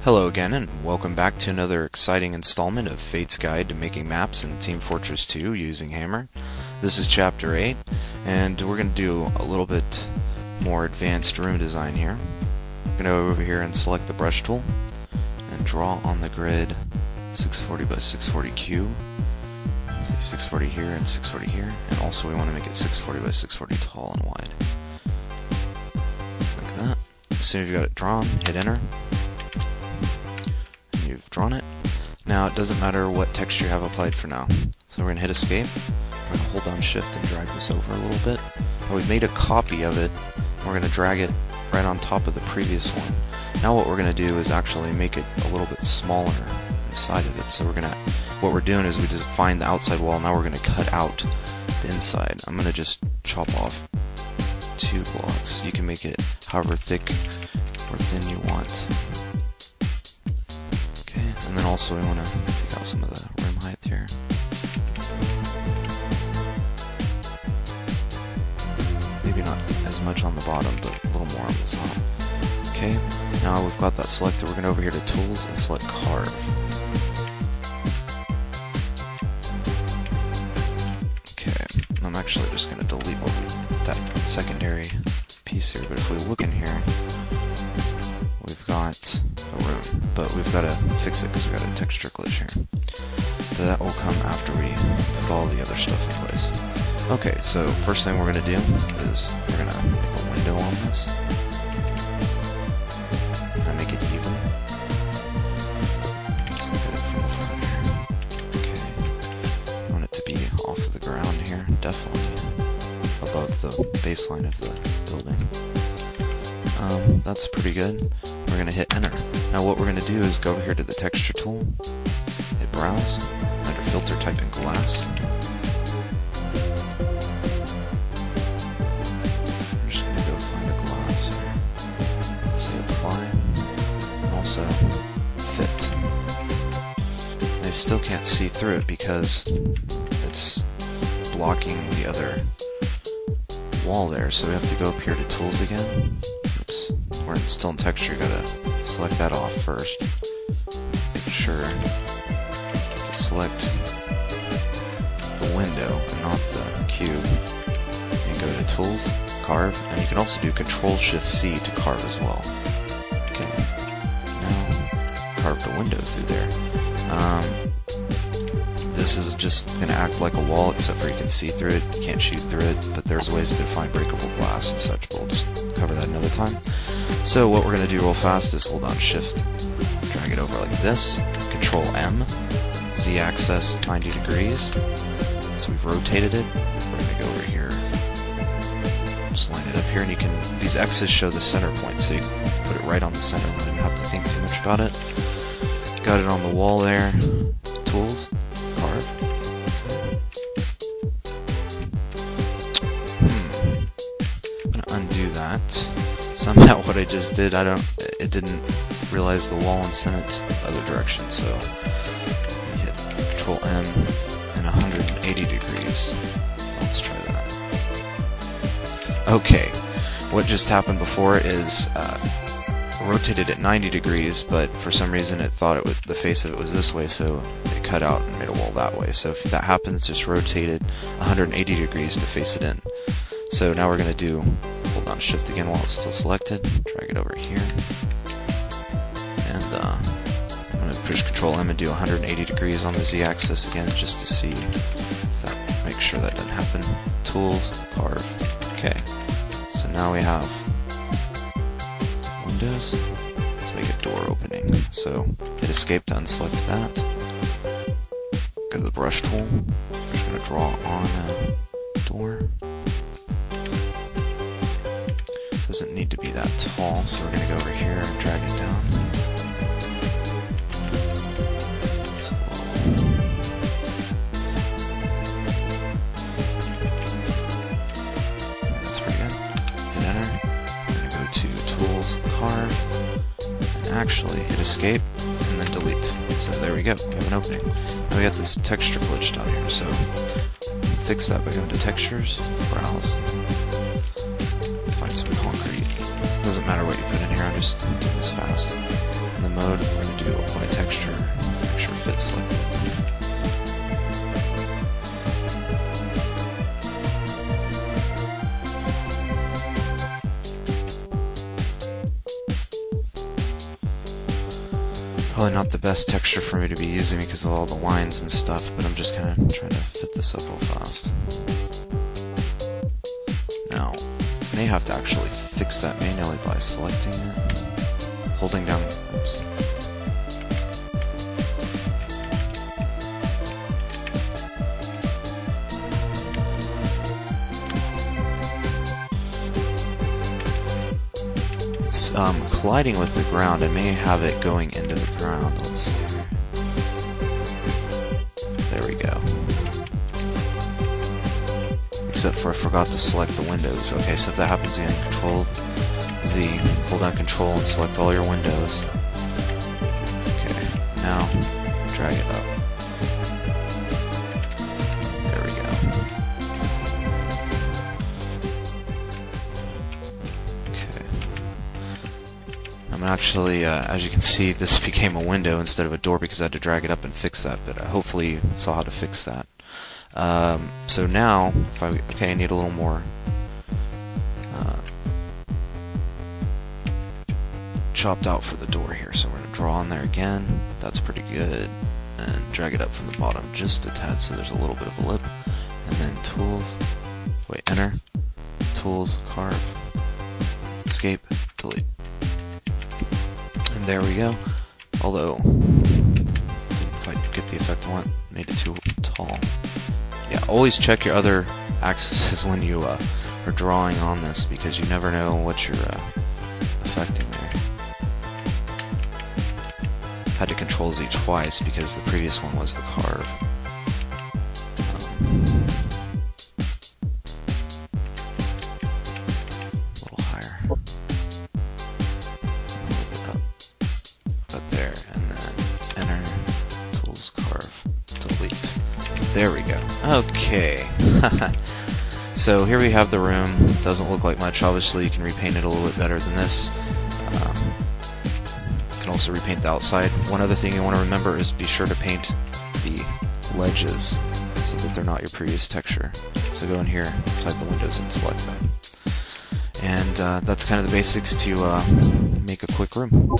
Hello again, and welcome back to another exciting installment of Fate's Guide to Making Maps in Team Fortress 2 using Hammer. This is Chapter 8, and we're going to do a little bit more advanced room design here. I'm going to go over here and select the brush tool, and draw on the grid 640 by 640 cube. Say 640 here and 640 here, and also we want to make it 640 by 640 tall and wide. Like that. As soon as you got it drawn, hit enter. You've drawn it. Now it doesn't matter what texture you have applied for now. So we're going to hit escape. We're going to hold down shift and drag this over a little bit. Now we've made a copy of it. We're going to drag it right on top of the previous one. Now what we're going to do is actually make it a little bit smaller inside of it. So what we're doing is we just find the outside wall. Now we're going to cut out the inside. I'm going to just chop off 2 blocks. You can make it however thick or thin you want. And then also we want to take out some of the rim height here. Maybe not as much on the bottom, but a little more on the top. Okay, now we've got that selected. We're going to over here to Tools and select Carve. Okay, I'm actually just going to delete that secondary piece here, but if we look in here, we've got a room, but we've got to fix it because we've got a texture glitch here. But that will come after we put all the other stuff in place. Okay, so first thing we're going to do is we're going to make a window on this. And make it even. Just look at it from the front here. Okay. You want it to be off of the ground here, definitely above the baseline of the building. That's pretty good. We're going to hit enter. Now what we're going to do is go over here to the texture tool, hit browse, under filter type in glass. We're just going to go find a glass here, say apply, and also fit. And I still can't see through it because it's blocking the other wall there, so we have to go up here to tools again. We're still in texture, you gotta select that off first. Make sure to select the window and not the cube. And go to Tools, Carve, and you can also do Control-Shift-C to carve as well. Okay, now carved a window through there. This is just gonna act like a wall, except for you can see through it, you can't shoot through it, but there's ways to find breakable glass and such, but we'll just cover that another time. So what we're going to do real fast is hold on shift, drag it over like this, Control M, Z-axis 90 degrees, so we've rotated it. We're going to go over here, just line it up here, and you can, these X's show the center point, so you can put it right on the center, not even have to think too much about it. Got it on the wall there, Tools, Carve. I'm going to undo that. Somehow what I just did, it didn't realize the wall and sent it the other direction, so we hit Control M and 180 degrees. Let's try that. Okay, what just happened before is rotated at 90 degrees, but for some reason it thought the face of it was this way, so it cut out and made a wall that way. So if that happens, just rotate it 180 degrees to face it in. So now we're going to do, hold down shift again while it's still selected, drag it over here, and I'm going to push Control M and do 180 degrees on the Z-axis again, just to see if that, make sure that doesn't happen. Tools, Carve. Okay, so now we have windows. Let's make a door opening. So hit escape to unselect that. Go to the brush tool. We're just going to draw on a door. Doesn't need to be that tall, so we're going to go over here and drag it down. It's a little... That's pretty good. Hit enter. We're going to go to Tools, Carve, and actually hit escape, and then delete. So there we go, we have an opening. Now we got this texture glitch down here, so fix that by going to Textures, Browse, find some concrete. Doesn't matter what you put in here, I'm just doing this fast. And then mode, we're going to do apply texture, make sure it fits selected. Probably not the best texture for me to be using because of all the lines and stuff, but I'm just kind of trying to fit this up real fast. Now, I may have to actually fix that manually by selecting it, holding down, oops. It's colliding with the ground. I may have it going into the ground. Let's see here. There we go. Except for I forgot to select the windows. Okay, so if that happens again, Control Z, hold down Control and select all your windows. Okay, now drag it up. There we go. Okay. I'm actually, as you can see, this became a window instead of a door because I had to drag it up and fix that, but hopefully you saw how to fix that. So now, if I need a little more chopped out for the door here. So we're going to draw on there again. That's pretty good. And drag it up from the bottom just a tad so there's a little bit of a lip. And then Tools, Enter, Tools, Carve, Escape, Delete. And there we go. Although, didn't quite get the effect I want. Made it too tall. Yeah, always check your other axes when you are drawing on this because you never know what you're affecting there. Had to Control Z twice because the previous one was the carve. A little higher. A little bit up. About there, and then Enter, Tools, Carve, Delete. There we go. Okay. So here we have the room. Doesn't look like much. Obviously you can repaint it a little bit better than this. You can also repaint the outside. One other thing you want to remember is be sure to paint the ledges so that they're not your previous texture. So go in here, inside the windows, and select them. And that's kind of the basics to make a quick room.